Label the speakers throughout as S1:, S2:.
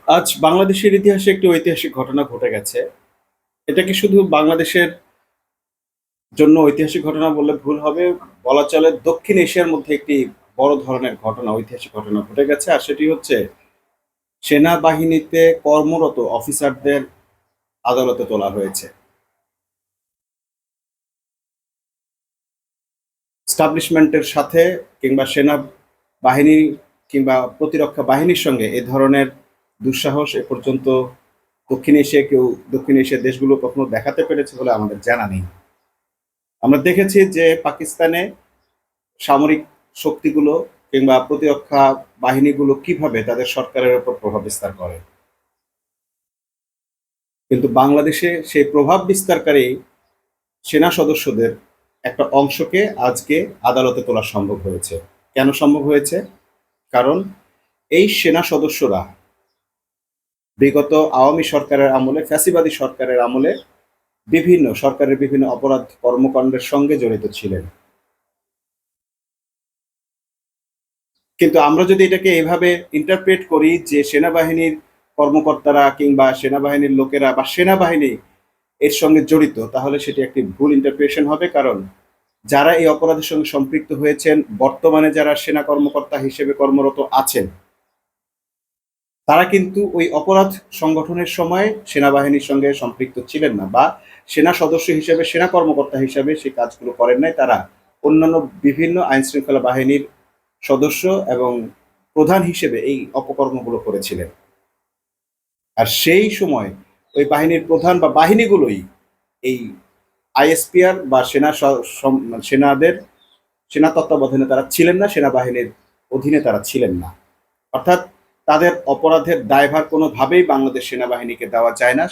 S1: আজ বাংলাদেশের ইতিহাসে একটি ঐতিহাসিক ঘটনা ঘটে গেছে। এটা কি শুধু বাংলাদেশের জন্য ঐতিহাসিক ঘটনা বললে ভুল হবে। বলা চলে দক্ষিণ এশিয়ার মধ্যে একটি বড় ধরনের ঘটনা, ঐতিহাসিক ঘটনা ঘটে গেছে। আর সেটি হচ্ছে সেনাবাহিনীতে কর্মরত অফিসারদের আদালতে তোলা হয়েছে। এস্টাবলিশমেন্টের সাথে কিংবা সেনাবাহিনী কিংবা প্রতিরক্ষা বাহিনীর সঙ্গে এ ধরনের দুঃসাহস এ পর্যন্ত দক্ষিণ এশিয়ার দেশগুলো কখনো দেখাতে পেরেছে বলে আমাদের জানা নেই। আমরা দেখেছি যে পাকিস্তানে সামরিক শক্তিগুলো কিংবা প্রতিরক্ষা বাহিনীগুলো কিভাবে তাদের সরকারের উপর প্রভাব বিস্তার করে, কিন্তু বাংলাদেশে সেই প্রভাব বিস্তারকারী সেনা সদস্যদের একটা অংশকে আজকে আদালতে তোলা সম্ভব হয়েছে। কেন সম্ভব হয়েছে? কারণ এই সেনা সদস্যরা বিগত আওয়ামী সরকারের আমলে, ফ্যাসিবাদী সরকারের আমলে সরকারের বিভিন্ন অপরাধ কর্মকাণ্ডের সঙ্গে জড়িত ছিলেন। কিন্তু আমরা যদি এটাকে এভাবে ইন্টারপ্রেট করি যে সেনাবাহিনীর কর্মকর্তারা কিংবা সেনাবাহিনীর লোকেরা বা সেনাবাহিনী এর সঙ্গে জড়িত, তাহলে সেটি একটি ভুল ইন্টারপ্রিটেশন হবে। কারণ যারা এই অপরাধের সঙ্গে সম্পৃক্ত হয়েছেন, বর্তমানে যারা সেনা কর্মকর্তা হিসেবে কর্মরত আছেন, তারা কিন্তু ওই অপরাধ সংগঠনের সময় সেনাবাহিনীর সঙ্গে সম্পৃক্ত ছিলেন না, বা সেনা সদস্য হিসেবে, সেনা কর্মকর্তা হিসেবে সেই কাজগুলো করেন নাই। তারা অন্যান্য বিভিন্ন আইন শৃঙ্খলা বাহিনীর সদস্য এবং প্রধান হিসেবে এই অপকর্মগুলো করেছিলেন। আর সেই সময় ওই বাহিনীর প্রধান বা বাহিনীগুলোই এই আইএসপিআর বা সেনাদের সেনা তত্ত্বাবধানে তারা ছিলেন না, সেনাবাহিনীর অধীনে তারা ছিলেন না। অর্থাৎ তাদের অপরাধের দায়ভার কোনোভাবেই বাংলাদেশ সেনাবাহিনীকে দেওয়া যায় না।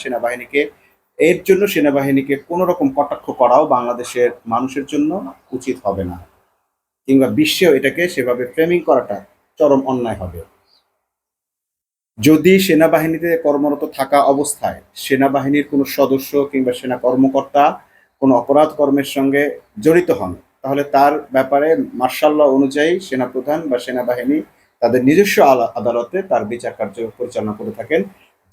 S1: সেনাবাহিনীকে কোনো রকম কটাক্ষ করাও বাংলাদেশের মানুষের জন্য উচিত হবে না, কিংবা বিশ্বেও এটাকে সেভাবে ফ্রেমিং করাটা চরম অন্যায় হবে। যদি সেনাবাহিনীতে কর্মরত থাকা অবস্থায় সেনাবাহিনীর কোনো সদস্য কিংবা সেনা কর্মকর্তা কোনো অপরাধ কর্মের সঙ্গে জড়িত হন, তাহলে তার ব্যাপারে মার্শাল ল অনুযায়ী সেনাপ্রধান বা সেনাবাহিনী তাদের নিজস্ব আদালতে তার বিচার কার্য পরিচালনা করে থাকেন।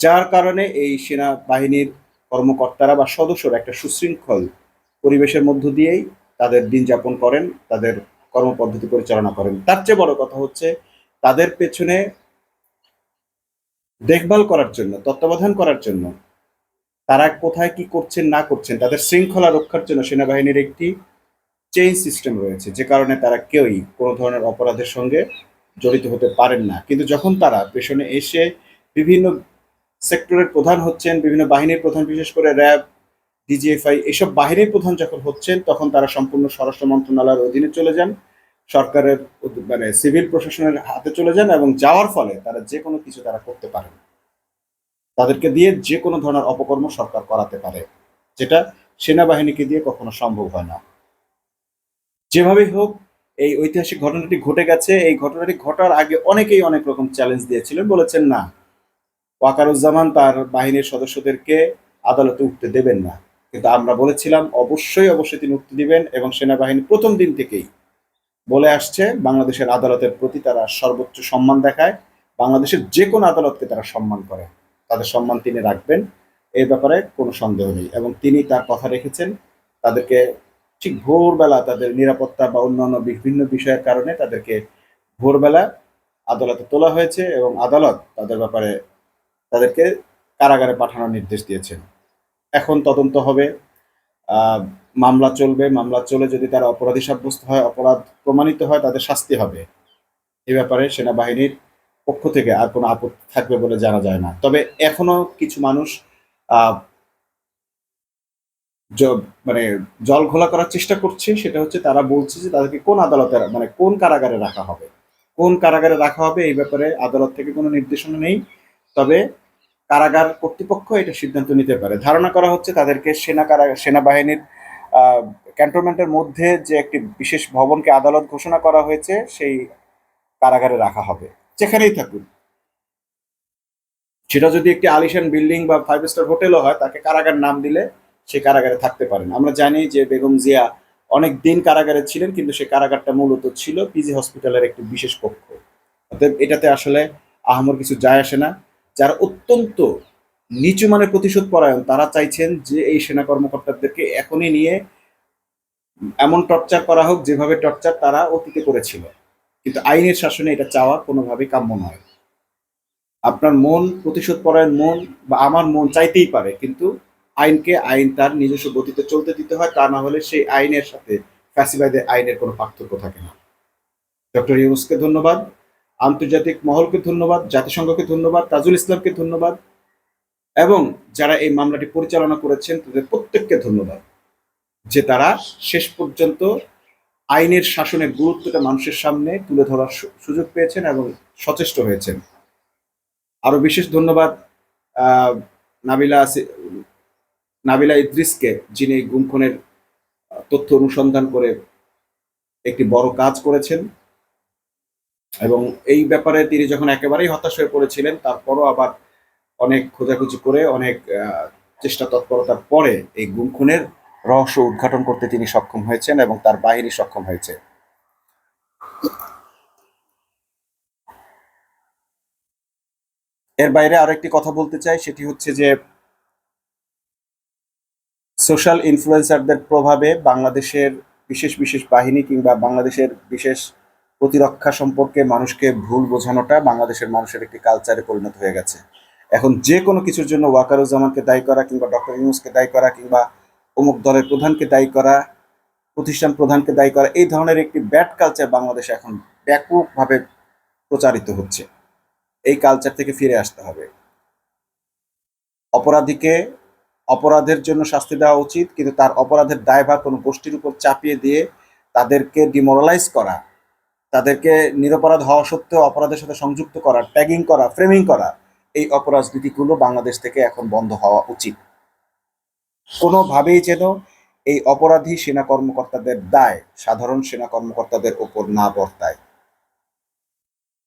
S1: যার কারণে এই সেনাবাহিনীর কর্মকর্তারা বা সদস্যরা একটা সুশৃঙ্খল পরিবেশের মধ্য দিয়েই তাদের দিন যাপন করেন, তাদের কর্মপদ্ধতি পরিচালনা করেন। তার চেয়ে বড় কথা হচ্ছে, তাদের পেছনে দেখভাল করার জন্য, তত্ত্বাবধান করার জন্য, তারা কোথায় কি করছেন না করছেন, তাদের শৃঙ্খলা রক্ষার জন্য সেনাবাহিনীর একটি চেইন সিস্টেম রয়েছে, যে কারণে তারা কেউই কোনো ধরনের অপরাধের সঙ্গে জড়িত হতে পারেন না। কিন্তু যখন তারা পেছনে এসে বিভিন্ন সেক্টরের প্রধান হচ্ছেন, বিভিন্ন বাহিনীর প্রধান, বিশেষ করে র্যাব, ডিজিএফআই, এসব বাহিনীর প্রধান যখন হচ্ছেন, তখন তারা সম্পূর্ণ স্বরাষ্ট্র মন্ত্রণালয়ের অধীনে চলে যান, সরকারের মানে সিভিল প্রশাসনের হাতে চলে যান, এবং যাওয়ার ফলে তারা যে কোনো কিছু তারা করতে পারেন। তাদেরকে দিয়ে যে কোনো ধরনের অপকর্ম সরকার করাতে পারে, যেটা সেনাবাহিনীকে দিয়ে কখনো সম্ভব হয় না। যেভাবেই হোক, এই ঐতিহাসিক ঘটনাটি ঘটে গেছে। এই ঘটনাটি ঘটার আগে অনেকেই অনেক রকম চ্যালেঞ্জ দিয়েছিলেন, বলেছেন না, ওয়াকারুজ্জামান তার বাহিনীর সদস্যদেরকে আদালতে উঠতে দেবেন না। কিন্তু আমরা বলেছিলাম অবশ্যই অবশ্যই তিনি উঠতে দিবেন, এবং সেনাবাহিনী প্রথম দিন থেকেই বলে আসছে বাংলাদেশের আদালতের প্রতি তারা সর্বোচ্চ সম্মান দেখায়, বাংলাদেশের যে কোনো আদালতকে তারা সম্মান করে, তাদের সম্মান তিনি রাখবেন, এই ব্যাপারে কোনো সন্দেহ নেই। এবং তিনি তার কথা রেখেছেন। তাদেরকে ঠিক ভোরবেলা তাদের নিরাপত্তা বা অন্যান্য বিভিন্ন বিষয়ের কারণে তাদেরকে ভোরবেলা আদালতে তোলা হয়েছে, এবং আদালত তাদের ব্যাপারে তাদেরকে কারাগারে পাঠানোর নির্দেশ দিয়েছেন। এখন তদন্ত হবে, মামলা চলবে, মামলা চলে যদি তারা অপরাধী সাব্যস্ত হয়, অপরাধ প্রমাণিত হয়, তাদের শাস্তি হবে। এ ব্যাপারে সেনাবাহিনীর পক্ষ থেকে আর কোনো আপত্তি থাকবে বলে জানা যায় না। তবে এখনো কিছু মানুষ আহ মানে জল ঘোলা করার চেষ্টা করছে। সেটা হচ্ছে, তারা বলছে যে তাদেরকে কোন আদালতে, মানে কোন কারাগারে রাখা হবে, কোন কারাগারে রাখা হবে এই ব্যাপারে আদালত থেকে কোনো নির্দেশনা নেই। তবে কারাগার কর্তৃপক্ষ এটা সিদ্ধান্ত নিতে পারে। ধারণা করা হচ্ছে তাদেরকে সেনাবাহিনীর ক্যান্টনমেন্টের মধ্যে যে একটি বিশেষ ভবনকে আদালত ঘোষণা করা হয়েছে, সেই কারাগারে রাখা হবে, যেখানেই থাকুন। সেটা যদি একটি আলিশান বিল্ডিং বা 5 স্টার হোটেলও হয়, তাকে কারাগার নাম দিলে সে কারাগারে থাকতে পারেন। আমরা জানি যে বেগম জিয়া অনেক দিন কারাগারে ছিলেন, কিন্তু সে কারাগারটা মূলত ছিল পিজি হসপিটালের একটি বিশেষ কক্ষ। অতএব এটাতে আসলে আহামর কিছু যায় আসে না। যারা অত্যন্ত নিচু মানের প্রতিশোধ পরায়ণ, তারা চাইছেন যে এই সেনা কর্মকর্তাদেরকে এখনই নিয়ে এমন টর্চার করা হোক যেভাবে টর্চার তারা অতীতে করেছিল। কিন্তু আইনের শাসনে এটা চাওয়া কোনোভাবেই কাম্য নয়। আপনার মন, প্রতিশোধ পরায়ণ মন বা আমার মন চাইতেই পারে, কিন্তু আইনকে আইন তার নিজস্ব গতিতে চলতে দিতে হয়, তা না হলে সেই আইনের সাথে ফ্যাসিবাদের আইনের কোনো পার্থক্য থাকে না। ডক্টর ইউনূসকে ধন্যবাদ, আন্তর্জাতিক মহলকে ধন্যবাদ, জাতিসংঘকে ধন্যবাদ, তাজুল ইসলামকে ধন্যবাদ, এবং যারা এই মামলাটি পরিচালনা করেছেন তাদের প্রত্যেককে ধন্যবাদ, যে তারা শেষ পর্যন্ত আইনের শাসনের গুরুত্বটা মানুষের সামনে তুলে ধরার সুযোগ পেয়েছেন এবং সচেষ্ট হয়েছেন। আরো বিশেষ ধন্যবাদ আহ, নাবিলা নাবিলা ইদ্রিসকে, যিনি গুম খুনের তথ্য অনুসন্ধান করে একটি বড় কাজ করেছেন, এবং এই ব্যাপারে তিনি যখন একেবারেই হতাশ হয়ে পড়েছিলেন তারপরও আবার অনেক খোঁজাখুঁজি করে অনেক চেষ্টা তৎপরতার পরে এই গুম খুনের রহস্য উদ্ঘাটন করতে তিনি সক্ষম হয়েছেন এবং তার বাহিনী সক্ষম হয়েছে। এর বাইরে আরো একটি কথা বলতে চাই, সেটি হচ্ছে যে সোশ্যাল ইনফ্লুয়েন্সারদের প্রভাবে বাংলাদেশের বিশেষ বিশেষ বাহিনী কিংবা বাংলাদেশের বিশেষ প্রতিরক্ষা সম্পর্কে মানুষকে ভুল বোঝানোটা বাংলাদেশের মানুষের একটি কালচারে পরিণত হয়ে গেছে। এখন যে কোনো কিছুর জন্য ওয়াকারুজ্জামানকে দায়ী করা কিংবা ডক্টর ইউনূসকে দায়ী করা কিংবা অমুক দলের প্রধানকে দায়ী করা, প্রতিষ্ঠান প্রধানকে দায়ী করা, এই ধরনের একটি ব্যাড কালচার বাংলাদেশে এখন ব্যাপকভাবে প্রচারিত হচ্ছে। এই কালচার থেকে ফিরে আসতে হবে। অপরাধীকে অপরাধের জন্য শাস্তি দেওয়া উচিত, কিন্তু তার অপরাধের দায়ভার কোনো গোষ্ঠীর উপর চাপিয়ে দিয়ে তাদেরকে ডিমোরালাইজ করা, তাদেরকে নিরপরাধ হওয়া সত্ত্বেও অপরাধের সাথে সংযুক্ত করা, ট্যাগিং করা, ফ্রেমিং করা, এই অপরাজনীতিগুলো বাংলাদেশ থেকে এখন বন্ধ হওয়া উচিত। কোনোভাবেই যেন এই অপরাধী সেনা কর্মকর্তাদের দায় সাধারণ সেনা কর্মকর্তাদের ওপর না বর্তায়।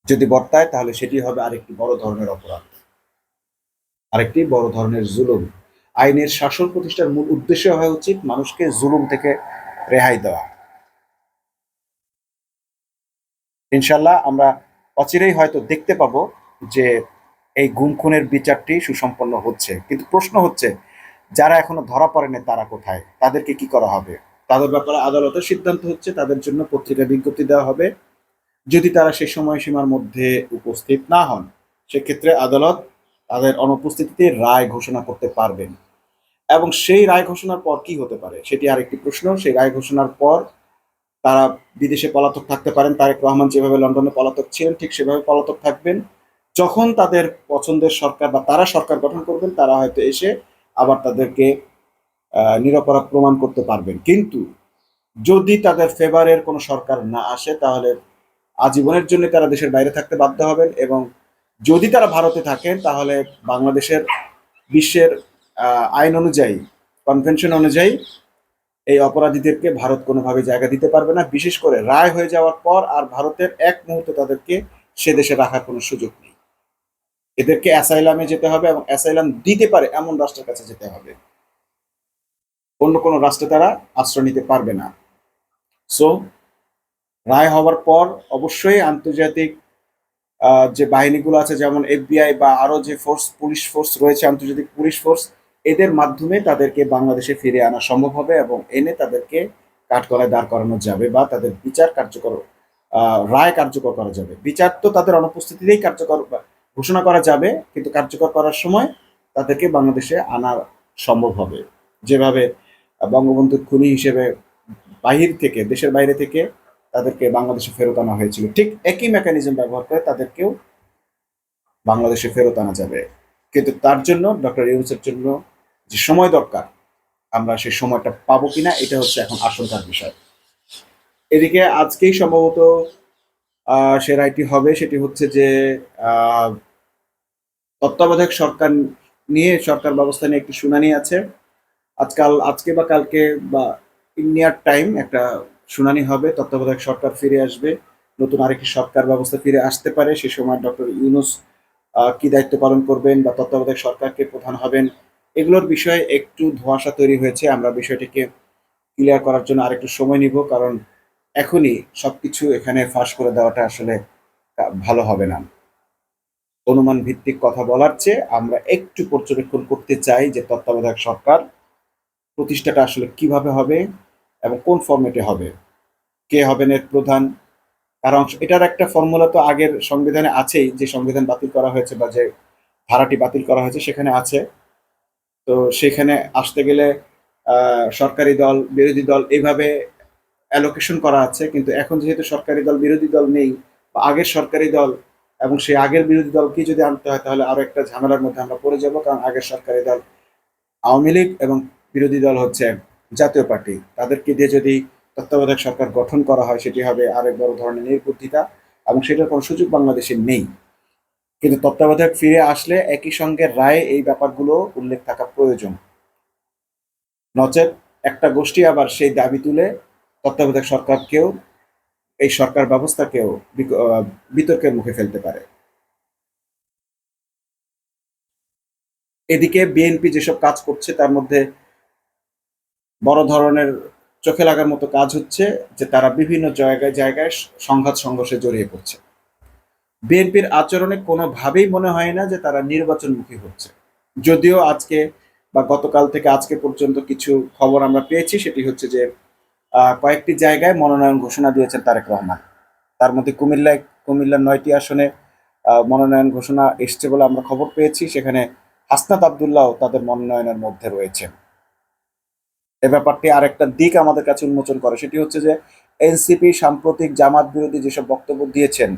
S1: যদি বর্তায় তাহলে সেটি হবে আরেকটি বড় ধরনের অপরাধ, আরেকটি বড় ধরনের জুলুম। আইনের শাসন প্রতিষ্ঠার মূল উদ্দেশ্য হওয়া উচিত মানুষকে জুলুম থেকে রেহাই দেওয়া। ইনশাল্লাহ আমরা অচিরেই হয়তো দেখতে পাবো যে এই গুম খুনের বিচারটি সুসম্পন্ন হচ্ছে। কিন্তু প্রশ্ন হচ্ছে, যারা এখনো ধরা পড়েনি তারা কোথায়, তাদেরকে কি করা হবে? তাদের ব্যাপারে আদালতের সিদ্ধান্ত হচ্ছে, তাদের জন্য পত্রিকা বিজ্ঞপ্তি দেওয়া হবে। যদি তারা সেই সময়সীমার মধ্যে উপস্থিত না হন, সেক্ষেত্রে আদালত তাদের অনুপস্থিতিতে রায় ঘোষণা করতে পারবেন। এবং সেই রায় ঘোষণার পর কি হতে পারে সেটি আরেকটি প্রশ্ন। সেই রায় ঘোষণার পর তারা বিদেশে পলাতক থাকতে পারেন। তারেক রহমান যেভাবে লন্ডনে পলাতক ছিলেন ঠিক সেভাবে পলাতক থাকবেন। যখন তাদের পছন্দের সরকার বা তারা সরকার গঠন করবেন, তারা হয়তো এসে আবার তাদেরকে নিরপরাধ প্রমাণ করতে পারবেন। কিন্তু যদি তাদের ফেভারের কোনো সরকার না আসে, তাহলে আজীবনের জন্য তারা দেশের বাইরে থাকতে বাধ্য হবেন। এবং যদি তারা ভারতে থাকেন, তাহলে বাংলাদেশের বিশ্বের আইন অনুযায়ী, কনভেনশন অনুযায়ী এই অপরাধীদেরকে ভারত কোনোভাবে জায়গা দিতে পারবে না। বিশেষ করে রায় হয়ে যাওয়ার পর আর ভারতের এক মুহূর্তে তাদেরকে সে দেশে রাখার কোনো সুযোগ নেই। এদেরকে অ্যাসাইলামে যেতে হবে এবং অ্যাসাইলাম দিতে পারে এমন রাষ্ট্রের কাছে যেতে হবে। অন্য কোনো রাষ্ট্রে তারা আশ্রয় নিতে পারবে না। সো রায় হওয়ার পর অবশ্যই আন্তর্জাতিক যে বাহিনীগুলো আছে, যেমন এফবিআই বা আরো যে ফোর্স, পুলিশ ফোর্স রয়েছে, আন্তর্জাতিক পুলিশ ফোর্স, এদের মাধ্যমে তাদেরকে বাংলাদেশে ফিরে আনা সম্ভব হবে এবং এনে তাদেরকে কাঠগড়ায় দাঁড় করানো যাবে বা তাদের বিচার কার্যকর, রায় কার্যকর করা যাবে। বিচার তো তাদের অনুপস্থিতিতেই কার্যকর ঘোষণা করা যাবে, কিন্তু কার্যকর করার সময় তাদেরকে বাংলাদেশে আনা সম্ভব হবে। যেভাবে বঙ্গবন্ধুর খুনি হিসেবে বাহির থেকে, দেশের বাইরে থেকে তাদেরকে বাংলাদেশে ফেরত আনা হয়েছিল, ঠিক একই মেকানিজম ব্যবহার করে তাদেরকেও বাংলাদেশে ফেরত আনা যাবে। কিন্তু তার জন্য ডক্টর ইউনূসের জন্য যে সময় দরকার, আমরা সেই সময়টা পাবো কিনা এটা হচ্ছে এখন আশঙ্কার বিষয়। এদিকে আজকেই সম্ভবত সে রায়টি হবে, সেটি হচ্ছে যে তত্ত্বাবধায়ক সরকার নিয়ে, সরকার ব্যবস্থা নিয়ে একটি শুনানি আছে। আজকে বা কালকে বা ইন নিয়ার টাইম একটা শুনানি হবে, তত্ত্বাবধায়ক সরকার ফিরে আসবে, নতুন আরেকটি সরকার ব্যবস্থা ফিরে আসতে পারে। সে সময় ডক্টর ইউনূস কি দায়িত্ব পালন করবেন বা তত্ত্বাবধায়ক সরকারকে প্রধান হবেন, এগুলোর বিষয়ে একটু ধোঁয়াশা তৈরি হয়েছে। আমরা বিষয়টিকে ক্লিয়ার করার জন্য আরেকটু সময় নিব, কারণ এখনই সবকিছু এখানে ফাঁস করে দেওয়াটা আসলে ভালো হবে না। অনুমান ভিত্তিক কথা বলার চেয়ে আমরা একটু পর্যবেক্ষণ করতে চাই যে তত্ত্বাবধায়ক সরকার প্রতিষ্ঠাটা আসলে কিভাবে হবে এবং কোন ফরম্যাটে হবে, কে হবেন এর প্রধান। কারণ এটার একটা ফর্মুলা তো আগের সংবিধানে আছেই, যে সংবিধান বাতিল করা হয়েছে বা যে ধারাটি বাতিল করা হয়েছে সেখানে আছে। তো সেখানে আসতে গেলে সরকারি দল বিরোধী দল এইভাবে অ্যালোকেশন করা আছে, কিন্তু এখন যেহেতু সরকারি দল বিরোধী দল নেই বা আগের সরকারি দল এবং সেই আগের বিরোধী দলকে যদি আনতে হয় তাহলে আরো একটা ঝামেলার মধ্যে আমরা পড়ে যাব, কারণ আগের সরকারি দল আওয়ামী লীগ এবং বিরোধী দল হচ্ছে জাতীয় পার্টি, তাদেরকে দিয়ে যদি তত্ত্বাবধায়ক সরকার গঠন করা হয় সেটি হবে আরেক বড় ধরনের নির্বুদ্ধিতা এবং সেটার কোনো সুযোগ বাংলাদেশে নেই। কিন্তু তত্ত্বাবধায়ক ফিরে আসলে একই সঙ্গে রায়ে এই ব্যাপারগুলো উল্লেখ থাকা প্রয়োজন, নচেত একটা গোষ্ঠী আবার সেই দাবি তুলে তত্ত্বাবধায়ক সরকারকেও, এই সরকার ব্যবস্থাকেও বিতর্কের মুখে ফেলতে পারে। এদিকে বিএনপি যেসব কাজ করছে তার মধ্যে বড় ধরনের চোখে লাগার মতো কাজ হচ্ছে যে তারা বিভিন্ন জায়গায় জায়গায় সংঘাত সংঘর্ষে জড়িয়ে পড়ছে। বিএনপির আচরণে কোনোভাবেই মনে হয় না যে তারা নির্বাচনমুখী হচ্ছে। যদিও আজকে বা গতকাল থেকে আজকে পর্যন্ত কিছু খবর আমরা পেয়েছি, সেটি হচ্ছে যে কয়েকটি জায়গায় মনোনয়ন ঘোষণা দিয়েছেন তারেক রহমান। তার মধ্যে কুমিল্লার ৯টি আসনে মনোনয়ন ঘোষণা এসছে বলে আমরা খবর পেয়েছি। সেখানে হাসনাত আবদুল্লাহ তাদের মনোনয়নের মধ্যে রয়েছেন। এ ব্যাপারটি আরেকটা দিক আমাদের কাছে উন্মোচন করে, সেটি হচ্ছে যে এনসিপি সাম্প্রতিক জামাত বিরোধী যেসব বক্তব্য দিয়েছেন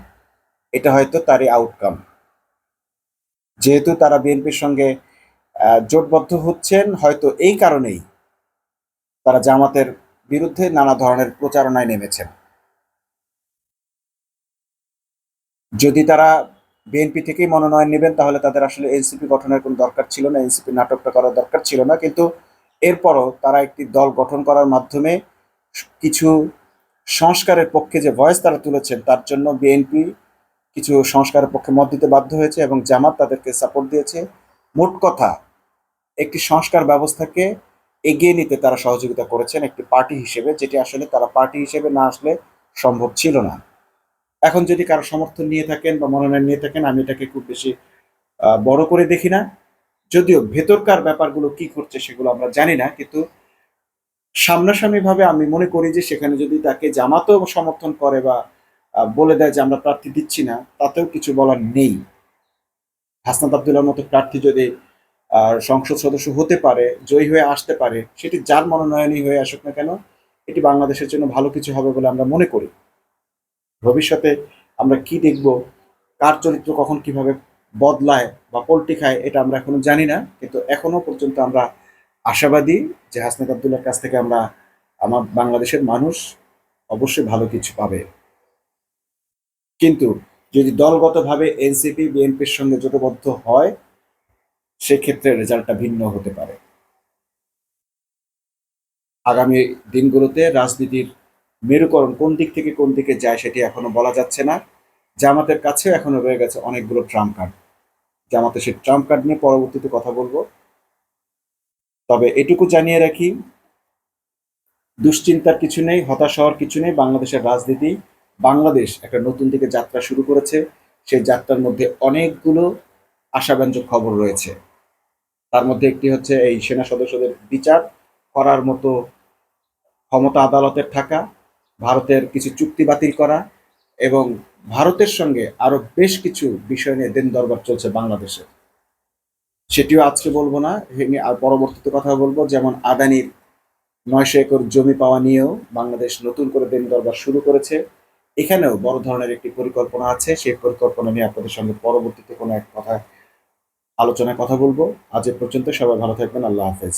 S1: এটা হয়তো তারই আউটকাম। যেহেতু তারা বিএনপির সঙ্গে জোটবদ্ধ হচ্ছেন, হয়তো এই কারণেই তারা জামাতের বিরুদ্ধে নানা ধরনের প্রচারণায় নেমেছেন। যদি তারা বিএনপি থেকেই মনোনয়ন নেবেন তাহলে তাদের আসলে এনসিপি গঠনের কোনো দরকার ছিল না, এনসিপি নাটকটা করার দরকার ছিল না। কিন্তু এরপরও তারা একটি দল গঠন করার মাধ্যমে কিছু সংস্কারের পক্ষে যে ভয়েস তারা তুলেছেন তার জন্য বিএনপি কিছু সংস্কারের পক্ষে মত দিতে বাধ্য হয়েছে এবং জামাত তাদেরকে সাপোর্ট দিয়েছে। মোট কথা একটি সংস্কার ব্যবস্থাকে এগিয়ে নিতে তারা সহযোগিতা করেছেন একটি পার্টি হিসেবে, যেটি আসলে তারা পার্টি হিসেবে না আসলে সম্ভব ছিল না। এখন যদি কারো সমর্থন নিয়ে থাকেন বা মনোনয়ন নিয়ে থাকেন, আমি এটাকে খুব বেশি বড় করে দেখি না। যদিও ভেতরকার ব্যাপারগুলো কি করছে সেগুলো আমরা জানি না, কিন্তু সামনাসামনিভাবে আমি মনে করি যে সেখানে যদি তাকে জামাতও সমর্থন করে বা বলে দেয় যে আমরা প্রার্থী দিচ্ছি না, তাতেও কিছু বলার নেই। হাসনাত আবদুল্লাহর মতো প্রার্থী যদি সংসদ সদস্য হতে পারে, জয়ী হয়ে আসতে পারে, সেটি যার মনোনয়নই হয়ে আসুক না কেন, এটি বাংলাদেশের জন্য ভালো কিছু হবে বলে আমরা মনে করি। ভবিষ্যতে আমরা কি দেখব, কার চরিত্র কখন কিভাবে বদলায় বা পল্টি খায় এটা আমরা এখনো জানি না, কিন্তু এখনো পর্যন্ত আমরা আশাবাদী যে হাসনাত আবদুল্লাহর কাছ থেকে আমার বাংলাদেশের মানুষ অবশ্যই ভালো কিছু পাবে। কিন্তু যদি দলগতভাবে এনসিপি বিএনপির সঙ্গে জোটবদ্ধ হয় সেক্ষেত্রে রেজাল্টটা ভিন্ন হতে পারে। আগামী দিনগুলোতে রাজনীতির মেরুকরণ কোন দিক থেকে কোন দিকে যায় সেটি এখনো বলা যাচ্ছে না। জামাতের কাছেও এখনো রয়ে গেছে অনেকগুলো ট্রাম্প কার্ড। জামাতে সেই ট্রাম্প কার্ড নিয়ে পরবর্তীতে কথা বলবো। তবে এটুকু জানিয়ে রাখি, দুশ্চিন্তার কিছু নেই, হতাশ হওয়ার কিছু নেই। বাংলাদেশের রাজনীতি, বাংলাদেশ একটা নতুন দিকে যাত্রা শুরু করেছে। সেই যাত্রার মধ্যে অনেকগুলো আশাব্যঞ্জক খবর রয়েছে। তার মধ্যে একটি হচ্ছে এই সেনা সদস্যদের বিচার করার মতো ক্ষমতা আদালতের থাকা, ভারতের কিছু চুক্তি বাতিল করা এবং ভারতের সঙ্গে আরো বেশ কিছু বিষয় নিয়ে দেন দরবার চলছে বাংলাদেশে। সেটিও আজকে বলবো না, আর পরবর্তীতে কথা বলবো। যেমন আদানির 900 একর জমি পাওয়া নিয়েও বাংলাদেশ নতুন করে দেন দরবার শুরু করেছে। এখানেও বড় ধরনের একটি পরিকল্পনা আছে, সেই পরিকল্পনা নিয়ে আপনাদের সঙ্গে পরবর্তীতে কোনো এক কথা আলোচনায় কথা বলবো। আজ এ পর্যন্ত, সবাই ভালো থাকবেন। আল্লাহ হাফেজ।